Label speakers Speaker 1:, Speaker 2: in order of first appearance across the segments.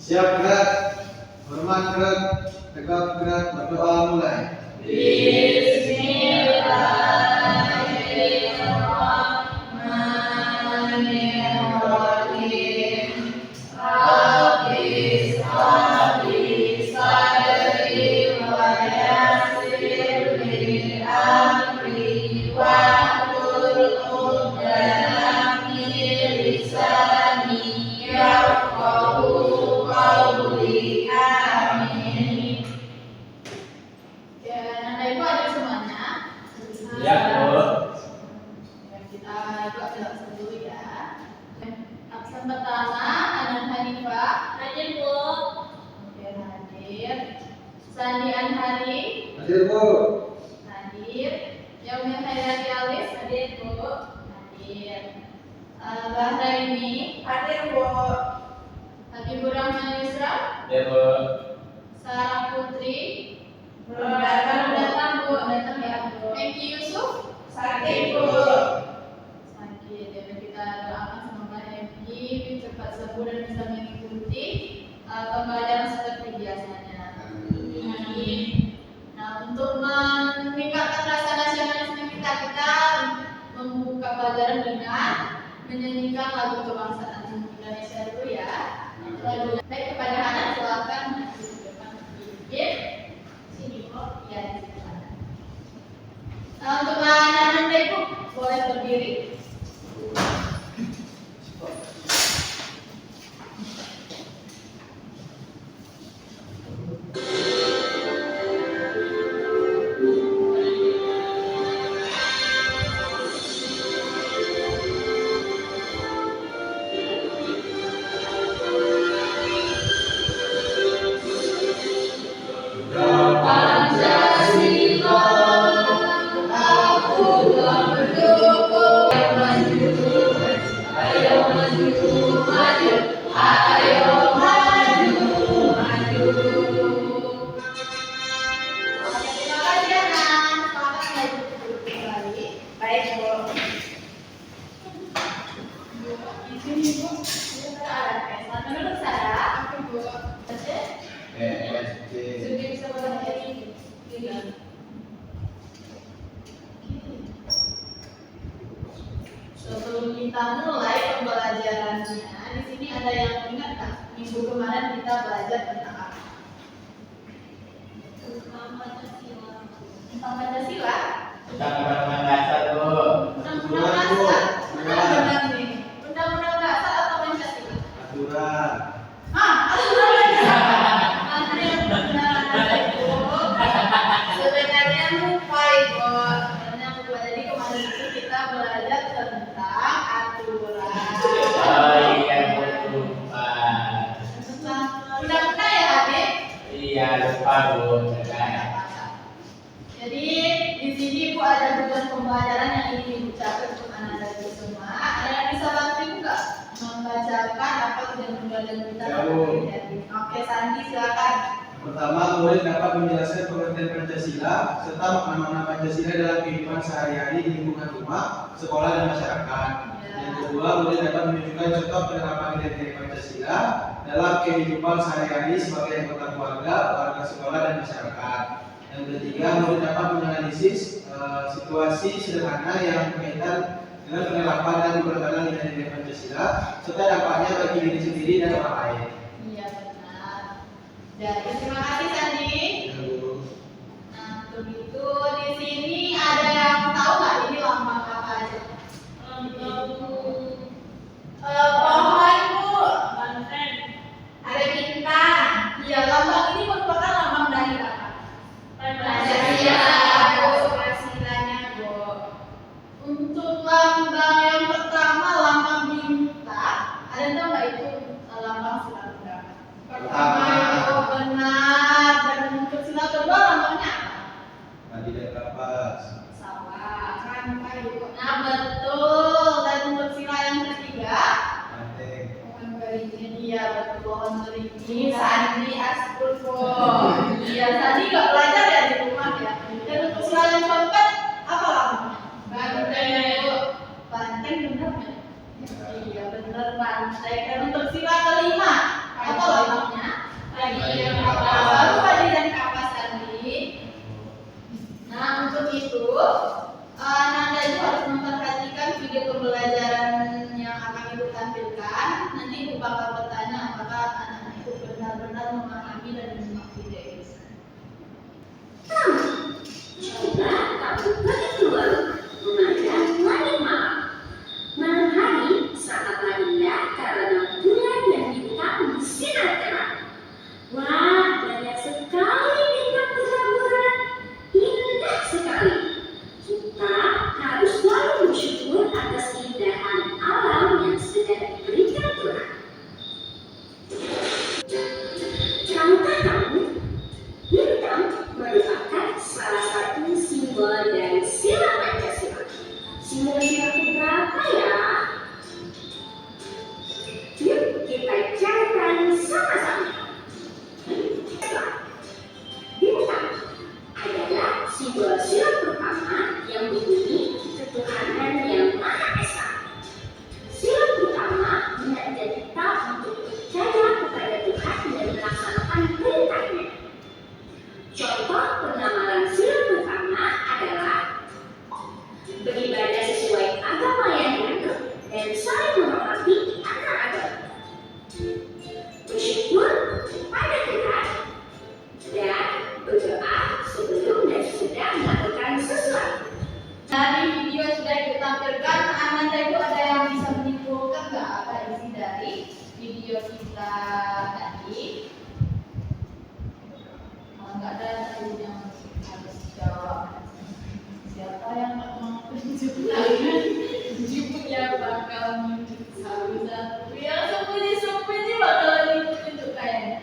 Speaker 1: Siap gerak, hormat gerak, tegak gerak, berdoa mulai.
Speaker 2: Bismillahirrahmanirrahim. Rabbi shrahli sadri wa yassir li amri wahlul 'uqdatam min lisani yafqahu qawli. Amin. Ya, Anda Ibu ada semuanya?
Speaker 3: Ya, Bu.
Speaker 2: Ya, kita lakukan dulu ya. Absen pertama, Anan Hanifah. Hadir, Bu. Kemudian hadir. Sandi Anhari.
Speaker 1: Hadir, Bu.
Speaker 2: Hadir. Yaumil Hairati Alis. Hadir, Bu. Hadir. Bahraini. Hadir, Bu. Habibur Rahman Yusra.
Speaker 3: Ya, Bu.
Speaker 2: Sarah Putri. Belum datang, Bu. Datang ya, Bu. Eki Yusuf. Sakit, Bu. Sakit. Jadi kita doakan semoga Eki cepat sembuh dan bisa mengikuti pembelajaran seperti biasanya. Amin. Nah, untuk meningkatkan rasa nasionalisme kita membuka pelajaran dengan menyanyikan lagu kebangsaan Indonesia dulu ya. Lagu baik kepada anak silakan di depan sedikit. Sini kok ya di depan. Untuk anak-anak Ibu boleh berdiri. Pancasila, aku mendukung. Ayo maju, maju, ayo maju, maju. Oke, terima kasih ya, Nan. Selamat belajar kembali. Baik, Bu. Di sini, Bu. Selamat duduk, Sarah. Oke, Bu.
Speaker 1: SD.
Speaker 2: Sudah bisa belajar ini. Sebelum kita mulai pembelajarannya, di sini ada yang ingat nggak? Minggu kemarin kita belajar tentang apa? Tentang Pancasila. Tentang Pancasila?
Speaker 3: Tentang undang-undang dasar, Bu.
Speaker 2: Undang-undang dasar? Mana yang benar nih? Undang-undang dasar atau Pancasila?
Speaker 1: Aturan.
Speaker 2: Aturan dasar. Mana yang benar ada Ibu? Sebenarnya lupa Ibu. Sebenarnya lupa. Jadi kemarin itu kita belajar tentang aturan.
Speaker 3: Oh iya, Bu. Lupa.
Speaker 2: Tentang undang-undang ya, Adik?
Speaker 3: Iya, lupa, Bu. Benar.
Speaker 2: Jadi di sini Ibu ada tujuan pembelajaran yang ingin Ibu capai untuk anak-anak Ibu semua. Ada yang bisa bantu Ibu nggak membacakan apa tujuan-tujuan kita?
Speaker 1: Ya, Bu.
Speaker 2: Oke, Sandi silakan.
Speaker 1: Pertama, murid dapat menjelaskan pengertian Pancasila serta makna-makna Pancasila dalam kehidupan sehari-hari di lingkungan rumah, sekolah, dan masyarakat. Yang kedua, murid dapat menunjukkan contoh penerapan nilai-nilai Pancasila dalam kehidupan sehari-hari sebagai anggota keluarga, warga sekolah, dan masyarakat. Yang ketiga, murid dapat menganalisis situasi sederhana yang berkaitan dengan penerapan dan penerapan nilai-nilai Pancasila serta dampaknya bagi diri sendiri dan orang lain.
Speaker 2: Iya benar. Jadi terima kasih Sandi. Nah, untuk itu di sini ada yang tahu nggak ini lambang apa aja? Pohon Bu. Banteng. Ada bintang. Iya, lambang ini merupakan lambang dari apa? Pancasila. Pancasila-nya Bu. Untuk lambang yang pertama lambang bintang, ada tahu nggak itu lambang sila berapa? Pertama itu benar. Dan untuk sila kedua lambangnya apa?
Speaker 1: Tadi dan kapas.
Speaker 2: Salah, rangkai Bu. Nah betul. Dan untuk sila yang ketiga,
Speaker 1: Banteng.
Speaker 2: pohon beringin. Iya betul, pohon beringin. Sandi Askulpo. Iya, Sandi nggak belajar ya di rumah ya. Dan untuk sila yang keempat apa lambangnya? Banteng Bu. Banteng benar nggak? Iya benar banteng. Dan untuk sila kelima apa lambangnya?
Speaker 4: Bersyukur pada Tuhan dan berdoa sebelum dan sesudah melakukan sesuatu.
Speaker 2: Dari video sudah ditampilkan, anak ibu ada yang bisa menyimpulkan nggak apa isi dari video kita tadi? Kalau nggak ada, ibu yang harus jawab. Siapa yang nggak mau tunjuk tangan? Ibu yang bakal menunjuk satu-satu. Yang sembunyi-sembunyi bakal tunjuk kayaknya.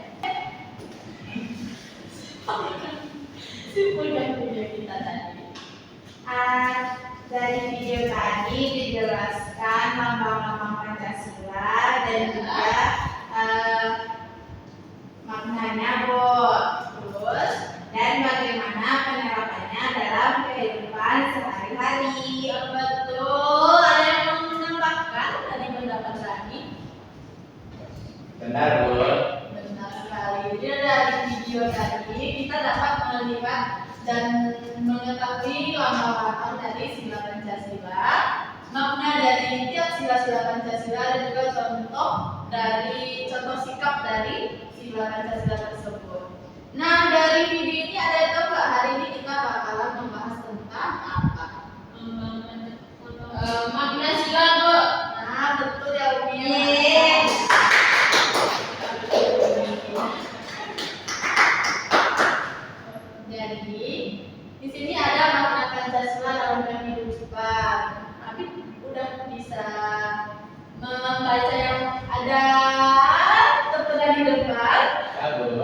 Speaker 2: Simpulkan video kita tadi.
Speaker 5: Dari video tadi dijelaskan lambang-lambang Pancasila dan juga maknanya, Bu. Terus dan bagaimana penerapannya dalam kehidupan sehari-hari.
Speaker 2: Betul. Ada yang mau menambahkan tadi pendapat Rani?
Speaker 3: Benar, Bu.
Speaker 2: Benar sekali. Jadi dari video tadi kita dapat melihat dan mengetahui lambang-lambang dari sila Pancasila, makna dari tiap sila-sila Pancasila dan juga contoh sikap dari sila Pancasila tersebut. Nah, dari video ini ada yang tahu nggak hari ini kita bakalan membahas tentang apa? Makna sila, Bu. Nah, betul ya, Umi.
Speaker 5: Yes.
Speaker 2: Jadi di sini ada makna Pancasila dalam kehidupan. Tapi udah bisa membaca yang ada tertera di depan.
Speaker 3: Ya, Bu.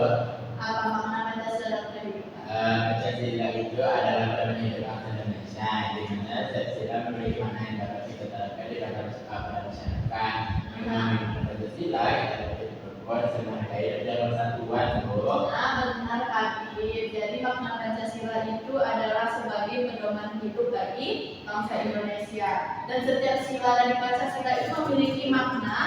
Speaker 2: Apa makna Pancasila dalam kehidupan?
Speaker 3: Pancasila itu adalah pedoman hidup bangsa Indonesia, di mana Pancasila memiliki makna yang dapat kita terapkan di dalam pada masyarakat. Dengan Pancasila kita dapat berbuat sebagai dalam persatuan, Bu.
Speaker 2: Nah, benar Habib. Jadi makna Pancasila itu adalah sebagai pedoman hidup bagi bangsa Indonesia. Dan setiap sila dari Pancasila itu memiliki makna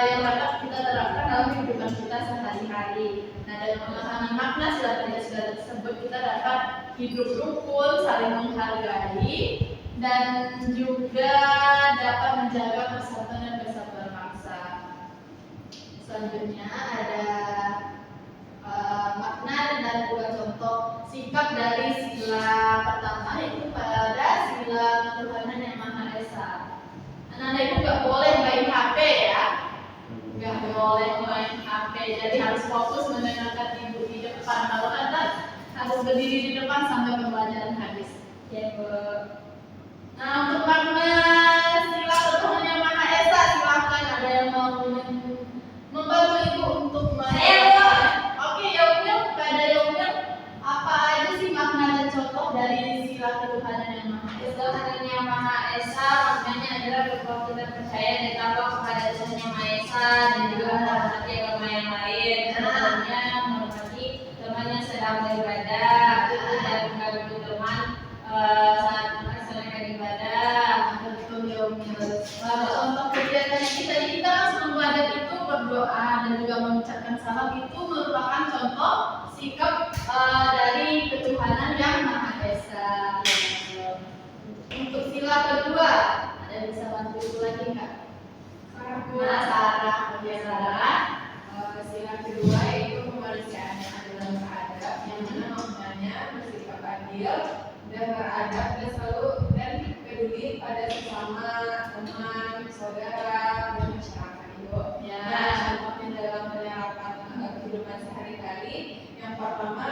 Speaker 2: yang dapat kita terapkan dalam kehidupan kita sehari-hari. Nah, dengan memahami makna sila Pancasila tersebut, kita dapat hidup rukun, saling menghargai, dan juga dapat menjaga persatuan dan kesatuan bangsa. Selanjutnya ada makna dan juga contoh sikap dari sila pertama itu pada sila ketuhanan yang Maha Esa. Anak-anak itu nggak boleh main HP ya, nggak boleh main HP. Jadi harus fokus mendengarkan ibu di depan. Kalau ada harus berdiri di depan sampai pembelajaran habis. Ya, Bu. Nah, untuk makna sila ketuhanan yang Maha Esa, silakan ada yang mau membantu ibu untuk Oke, Yaumil, pada Yaumil, apa aja sih makna dan contoh dari sila ketuhanan yang Maha Esa?
Speaker 5: Ketuhanan yang Maha Esa maknanya adalah bahwa kita percaya dan takwa kepada Tuhan yang Maha Esa dan juga menghormati agama yang lain. Contohnya menghormati teman yang sedang beribadah dan mengganggu teman saat melaksanakan ibadah.
Speaker 2: Betul, Yaumil. Contoh kegiatan kita langsung beribadah itu berdoa dan juga mengucapkan salam itu merupakan contoh sikap dari ketuhanan yang Maha Esa. Untuk sila kedua, ada yang bisa bantu ibu lagi nggak? Nah, Sarah, ya Sarah.
Speaker 6: Sila kedua yaitu kemanusiaan yang adil dan beradab, yang mana maknanya bersikap adil dan beradab dan selalu dan peduli pada sesama, teman, saudara, dan masyarakat itu.
Speaker 2: Ya.
Speaker 6: Nah, contohnya dalam penerapan kehidupan sehari-hari, yang pertama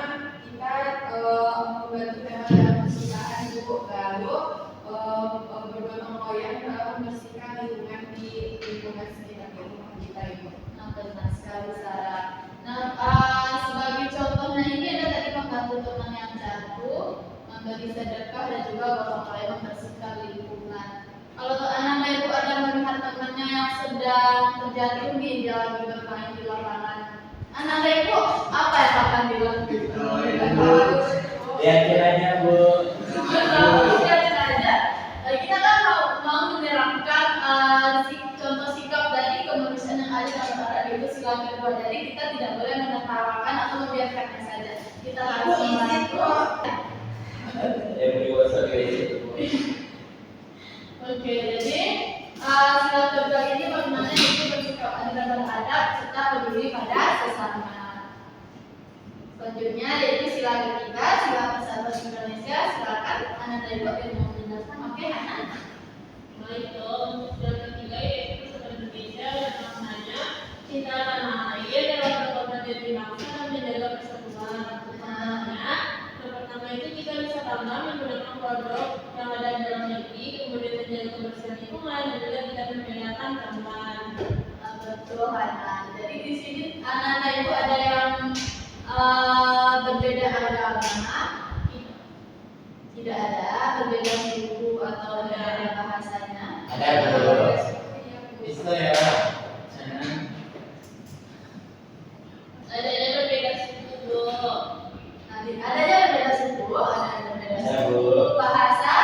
Speaker 6: kita membantu tema dalam persilaan ibu, lalu bergotong royong dalam membersihkan lingkungan di lingkungan sekitar rumah kita itu.
Speaker 2: Nah, benar sekali Sarah. Nah, sebagai contohnya ini ada tadi membantu teman yang jatuh, memberi sedekah dan juga gotong royong membersihkan lingkungan. Kalau anak-anak ibu ada melihat temannya yang sedang terjatuh nih, dia lagi bermain di lapangan, anak-anak ibu apa yang akan dilakukan?
Speaker 3: Ya kiranya, Bu.
Speaker 2: Biarin aja. Kita kan mau menerapkan contoh sikap dari kemanusiaan yang ada dalam Arab itu sila kedua. Jadi kita tidak boleh menertawakan atau membiarkannya saja. Kita harus membantu.
Speaker 3: Yang dewasa kayak itu.
Speaker 2: Oke, jadi sila kedua ini maknanya itu bersikap adil dan beradab serta peduli pada sesama. Selanjutnya yaitu sila ketiga, sila persahabatan Indonesia. Silakan anak dari Ibu yang mau menjelaskan. Oke, anak.
Speaker 5: Baik, untuk sila ketiga yaitu persatuan Indonesia dan maknanya cinta tanah air dalam berkompeten bangsa dan menjaga persatuan. Contohnya, yang pertama itu kita bisa tanam menggunakan produk yang ada di dalam negeri, kemudian menjaga kebersihan lingkungan dan juga tidak membedakan teman.
Speaker 2: Betul, Hanan. Jadi di sini anak-anak itu ada yang berbeda agama, tidak ada berbeda suku atau berbeda bahasanya.
Speaker 3: Ada betul. Bisa ya.
Speaker 5: Adanya berbeda suku, Bu.
Speaker 2: Adanya berbeda suku, ada berbeda
Speaker 3: Ada,
Speaker 2: suku,
Speaker 3: Bu.
Speaker 2: bahasa,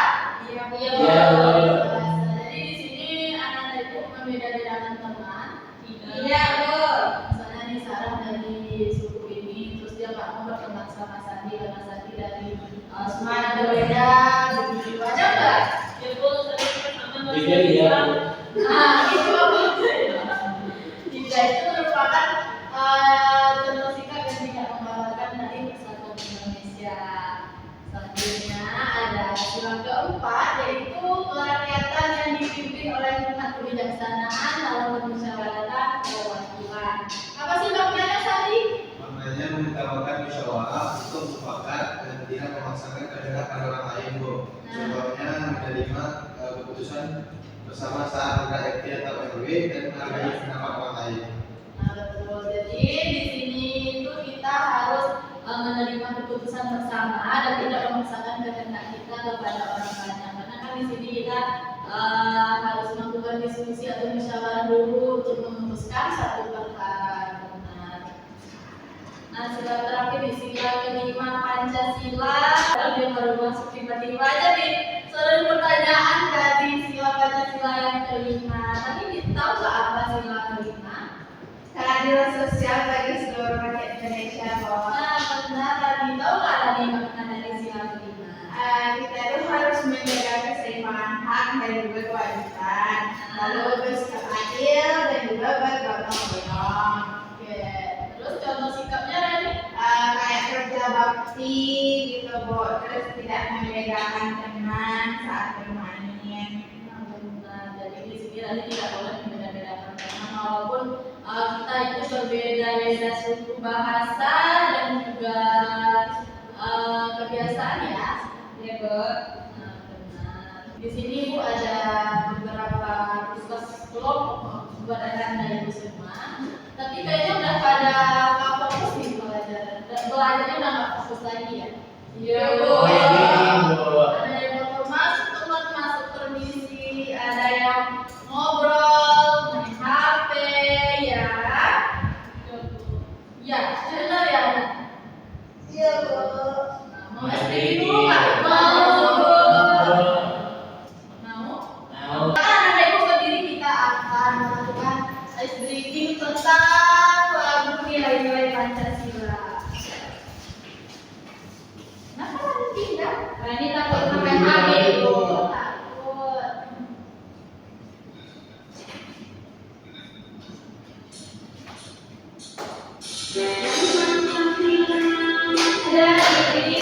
Speaker 2: iya,
Speaker 5: Iya,
Speaker 2: bahasa.
Speaker 3: Bu.
Speaker 2: Jadi di sini anak-anak itu membeda-bedakan teman.
Speaker 5: Tidak.
Speaker 2: Iya, Bu. Misalnya nih Sarah dari suku ini, terus dia nggak mau berteman sama Sandi karena Sandi dari Sumatera berbeda, begitu aja nggak?
Speaker 5: Ya, Bu, saya pertama
Speaker 3: Tidak, iya.
Speaker 2: Nah, itu apa? Tidak, itu merupakan contoh sikap yang tidak membanggakan dari persatuan Indonesia. Selanjutnya ada sila keempat, yaitu kerakyatan yang dipimpin oleh hikmat kebijaksanaan dalam bermusyawarah perwakilan. Apa sih maknanya tadi?
Speaker 1: Maknanya mengutamakan musyawarah untuk mufakat dan tidak memaksakan kehendak pada orang lain, Bu. Contohnya menerima keputusan bersama saat ada RT atau RW dan menghargai pendapat orang lain.
Speaker 2: Nah, betul. Jadi di sini itu kita harus menerima keputusan bersama dan tidak memaksakan kehendak kita kepada orang lain. Karena kan di sini kita harus melakukan diskusi atau musyawarah dulu untuk memutuskan satu perkara. Benar. Nah, sila terakhir di sila kelima Pancasila. Kalau dia baru masuk tiba-tiba aja nih sering pertanyaan dari sila Pancasila yang kelima. Tadi kita tahu nggak apa sila kelima?
Speaker 6: Keadilan sosial bagi seluruh rakyat Indonesia, bahwa
Speaker 2: Nah, benar tadi tahu nggak tadi makna dari sila kelima?
Speaker 6: kita itu harus menjaga keseimbangan hak dan juga kewajiban, lalu bersikap adil dan juga bergotong royong.
Speaker 2: Oke, terus contoh sikapnya tadi?
Speaker 6: Kayak kerja bakti gitu, Bu. Terus tidak membedakan teman saat bermain.
Speaker 2: Nah, benar. Jadi di sini tadi tidak boleh membeda-bedakan teman walaupun kita itu berbeda-beda suku bahasa dan juga kebiasaan ya.
Speaker 5: Ya, Bu.
Speaker 2: Nah, benar. Di sini Bu ada beberapa tugas kelompok buat anak-anak Ibu semua. Tapi kayaknya udah pada nggak fokus nih belajar. Belajarnya udah nggak fokus lagi ya.
Speaker 5: Iya,
Speaker 2: Bu.
Speaker 3: Oh, ini, Bu.
Speaker 2: Ada yang mau masuk teman masuk permisi, ada yang ngobrol, main HP ya. Ya, benar ya.
Speaker 6: Iya, Bu.
Speaker 2: Nah, mau SPG dulu nggak? Mau. Mau. Kan ada Ibu berdiri kita akan melakukan ice breaking tentang nilai-nilai Pancasila. Kenapa lagi tidak? Nah, ini takut makan habis, Bu. Takut. Dan ini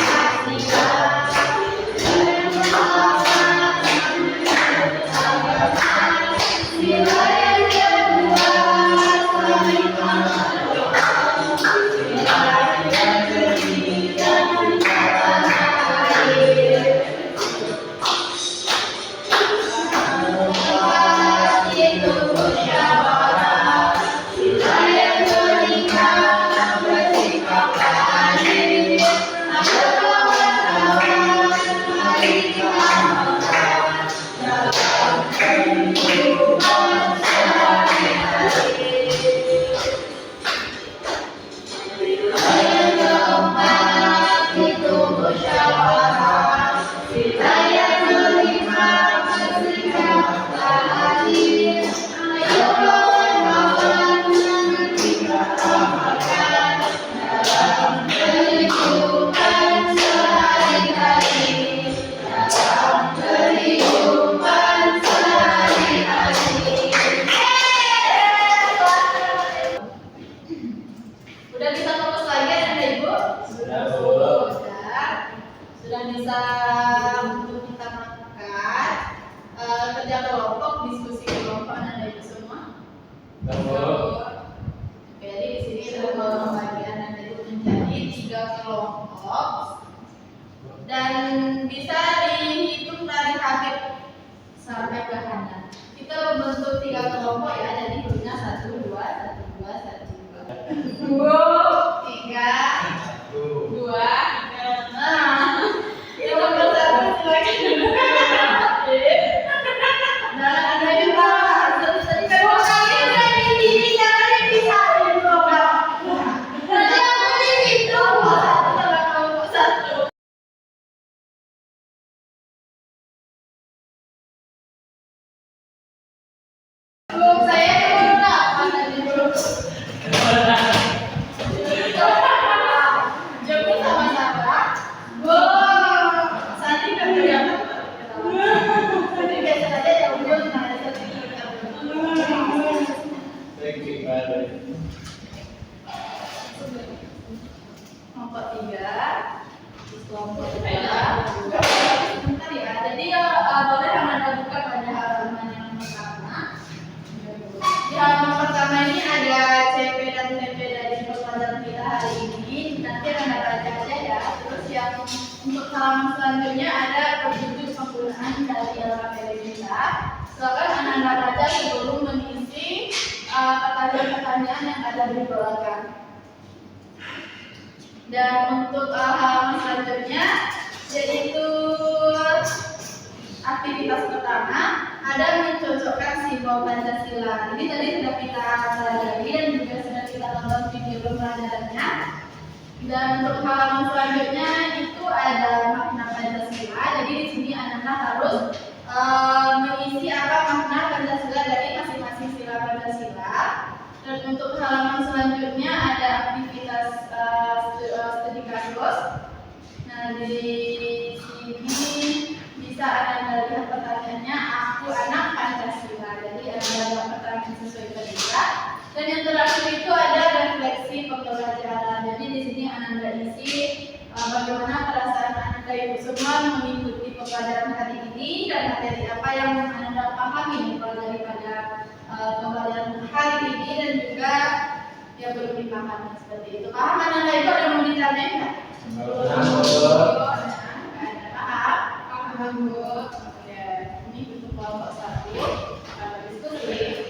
Speaker 2: Sudah bisa fokus lagi anak ibu?
Speaker 3: Sudah, Bu.
Speaker 2: Sudah bisa untuk kita makan, kerja kelompok, diskusi kelompok anak ibu semua. Jadi di sini ada pembagian anak ibu menjadi 3 kelompok dan bisa dihitung dari Habib sampai ke kanan. Kita membentuk 3 kelompok ya, jadi punya 1, 2, 1, 2, 1, 2, 2, 3, 2. Nah, yang nomor 1 silakan. Nah, ada juga tadi kedua kali udah ini jangan dipisahin dong. Nanti aku dihitung 1 sama kelompok 1. Belum saya belum dapat tadi belum. Jadi sama-sama. Santi kan kelihatan. Jadi biasa saja ya udah ada satu kita. Kelompok 3. Kelompok 3. Bentar ya. Jadi boleh Anda buka pada halaman yang pertama. Di halaman pertama ini ada CP dan TP dari pelajaran kita hari ini. Nanti Anda baca aja ya. Terus yang untuk halaman selanjutnya ada petunjuk penggunaan dari LKPD kita. Silakan Anda baca sebelum mengisi pertanyaan-pertanyaan yang ada di belakang. Dan untuk halaman selanjutnya yaitu aktivitas pertama ada mencocokkan simbol Pancasila. Ini tadi sudah kita pelajari dan juga sudah kita tonton video pembelajarannya. Dan untuk halaman selanjutnya itu ada makna Pancasila. Jadi di sini anak-anak harus mengisi apa makna Pancasila dari masing-masing sila Pancasila. Dan untuk halaman selanjutnya ada aktivitas studi kasus. Nah di sini bisa Anda lihat pertanyaannya, aku anak Pancasila. Jadi ada pertanyaan sesuai Pancasila. Dan yang terakhir itu ada refleksi pembelajaran. Jadi di sini Anda isi bagaimana perasaan Anda ibu semua mengikuti pembelajaran hari ini dan materi apa yang Anda pahami daripada pembelajaran hari ini dan juga yang belum dipahami seperti itu. Paham Anda ibu ada mau ditanya enggak? Paham Bu. Ya, ini untuk kelompok 1. Diskusi.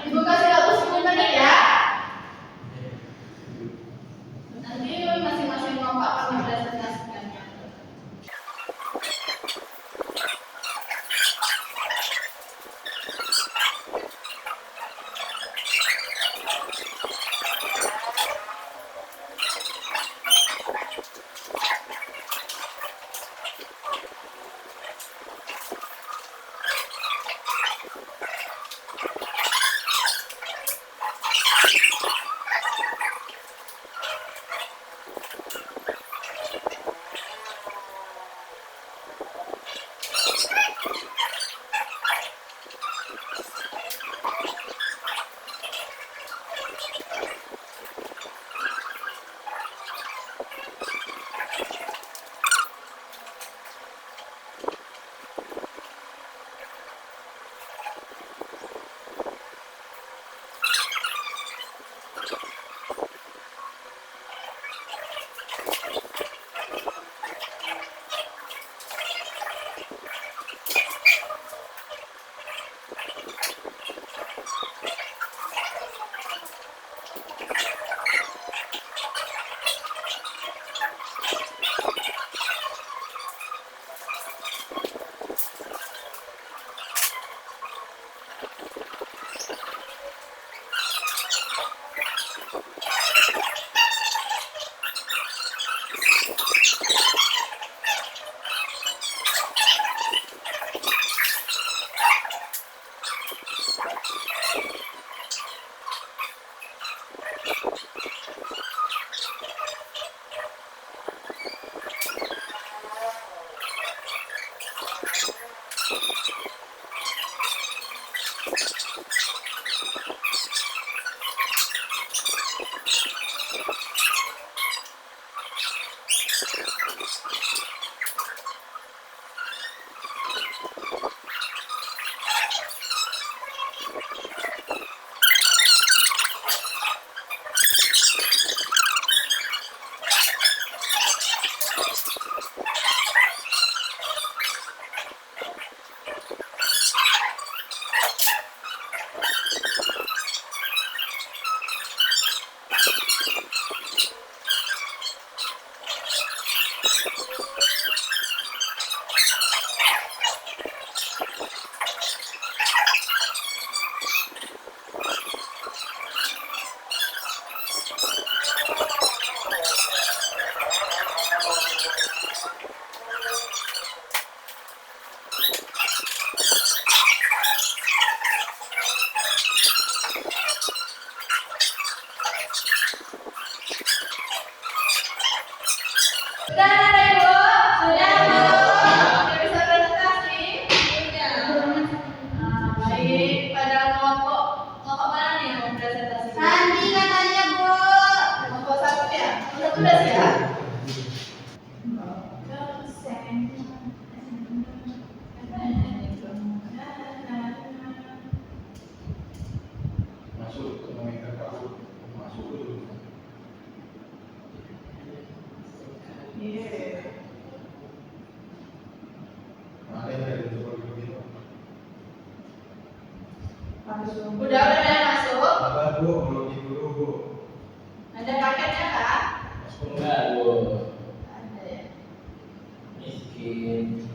Speaker 2: Ibu kasih waktu 10 menit ya. Nanti masing-masing kelompok akan mempresentasikannya. Sudah ada Ibu? Sudah Bu? Sudah bisa presentasi? Baik, pada kelompok mana nih yang mau presentasi?
Speaker 5: Sandi katanya Bu.
Speaker 2: Kelompok satu ya? Kelompok satu udah siap?
Speaker 1: Masuk ke monitor kamu, masuk dulu. Mana yang ada di begitu?
Speaker 2: Udah ada yang masuk?
Speaker 1: Sabar Bu, login dulu Bu.
Speaker 2: Ada paketnya Kak?
Speaker 1: Masuk
Speaker 3: Enggak, Bu.
Speaker 2: Ada ya.
Speaker 3: Miskin.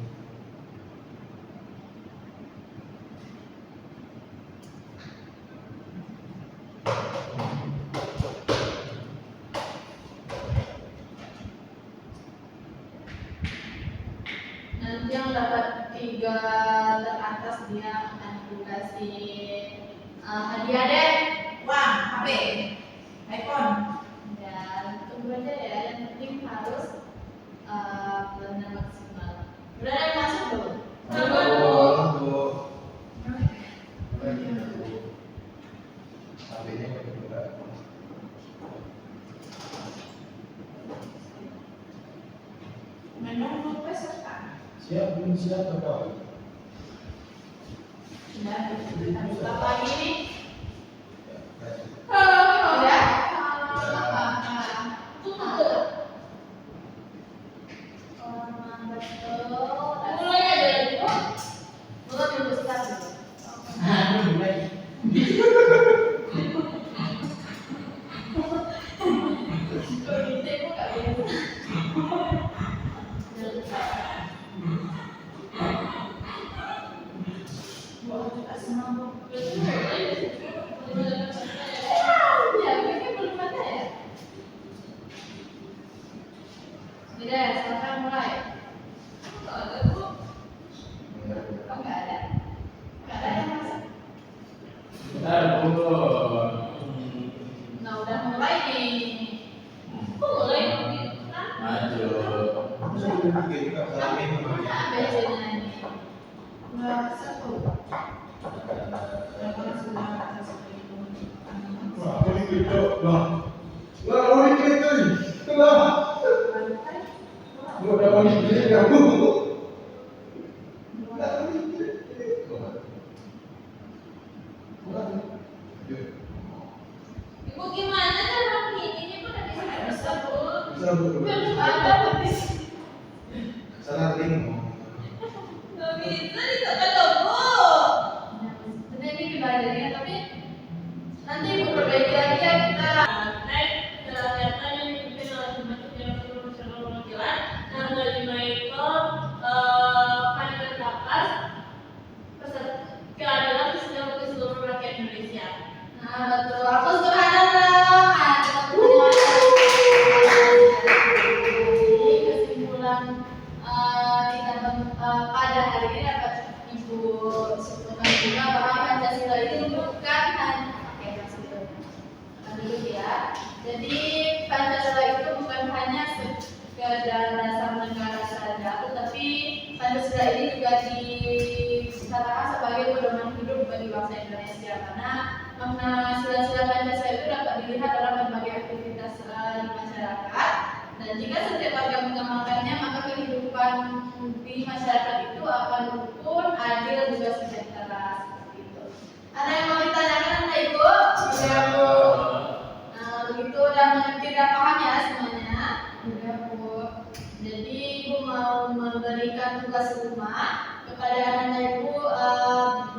Speaker 2: Nanti yang dapat 3 teratas dia akan dikasih hadiah deh.
Speaker 6: Uang, HP, iPhone.
Speaker 2: Ya, tunggu aja ya. Yang penting harus benar maksimal. Udah ada yang masuk belum?
Speaker 1: Tolong Bu. HP-nya kebetulan.
Speaker 6: Menunggu peserta.
Speaker 1: Siap belum siap Bapak?
Speaker 2: Sudah, kita buka lagi nih.
Speaker 1: Ya, lanjut.
Speaker 2: Udah?
Speaker 6: Tutup.
Speaker 2: Mulai aja lagi, Bu. Mulai dulu start dulu.
Speaker 3: Aduh, lagi.
Speaker 2: Kalau gitu Ibu nggak bisa. Ya, ini belum ada ya? Sudah, sekarang mulai. Oh, ada, Bu. Oh, nggak ada. Nggak ada yang masuk.
Speaker 3: Bentar, Bu.
Speaker 2: Nah, udah mulai nih. Kok mulai begitu?
Speaker 3: Maju.
Speaker 1: Kita salamin sama dia.
Speaker 2: Nah, BC-nya ini.
Speaker 6: Satu.
Speaker 1: Wah, aku ini gitu. Lah, mau diklik tuh. Kenapa? Udah mau diklik kamu.
Speaker 5: Ibu gimana cara bikinnya? Ibu udah bisa Bu.
Speaker 1: Bisa Bu.
Speaker 2: Belum ada habis.
Speaker 1: Salah link.
Speaker 5: Nggak bisa ditekan loh Bu.
Speaker 2: Sebenarnya ini belajarnya, tapi nanti Ibu perbaiki lagi ya kita.
Speaker 5: Next, kegiatan yang dipimpin oleh Pembentuk Direktur Nasional Perwakilan tanggal 5 itu panitia lapas keadilan sosial bagi seluruh rakyat Indonesia.
Speaker 2: Nah, betul. Aku subhanallah. Jadi kesimpulan kita pada hari ini dapat Ibu sebutkan juga bahwa Pancasila itu bukan hanya dulu ya. Jadi Pancasila itu bukan hanya sekedar dasar negara saja, tetapi Pancasila ini juga dikatakan sebagai pedoman hidup bagi bangsa Indonesia karena makna sila-sila Pancasila itu dapat dilihat dalam berbagai aktivitas di masyarakat. Dan jika setiap warga mengamalkannya, maka kehidupan di masyarakat itu akan rukun, adil, juga sejahtera. Seperti itu. Ada yang mau ditanyakan, Anda Ibu?
Speaker 6: Ya, Bu.
Speaker 2: Nah, begitu dan tidak paham ya semuanya.
Speaker 6: Ya, Bu.
Speaker 2: Jadi Ibu mau memberikan tugas rumah kepada anak Ibu,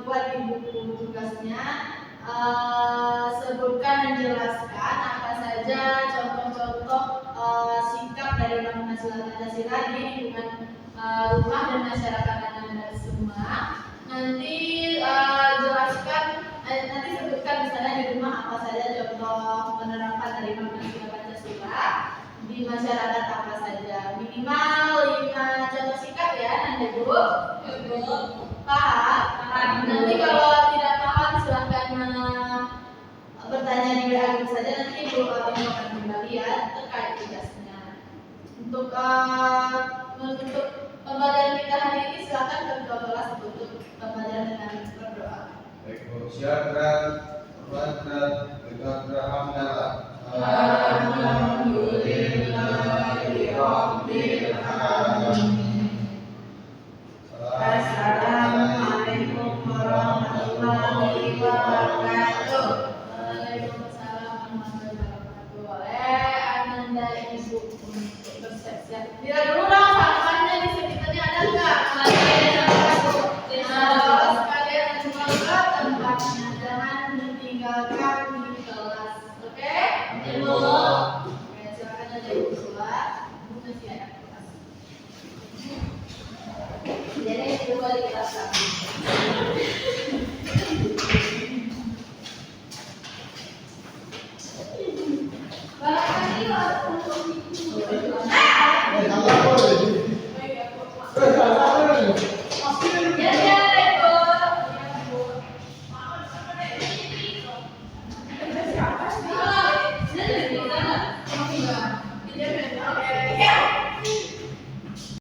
Speaker 2: buat di buku tugasnya, sebutkan dan jelaskan apa saja contoh-contoh sikap dari bangunan sila Pancasila di lingkungan rumah dan masyarakat Anda semua. Nanti jelaskan, nanti sebutkan misalnya di rumah apa saja contoh penerapan dari bangunan sila Pancasila, di masyarakat apa saja, minimal 5 contoh sikap ya nanti Bu. Paham? Nanti kalau tidak paham silahkan bertanya di WA saja, nanti Ibu akan kembali ya terkait tugasnya. Untuk pembelajaran kita hari ini silakan ke kelas tutup pembelajaran dengan berdoa.
Speaker 1: Baik, Bu. Syakran, Rahmat, Kita Hamdalah.
Speaker 6: Alhamdulillahirabbil alamin.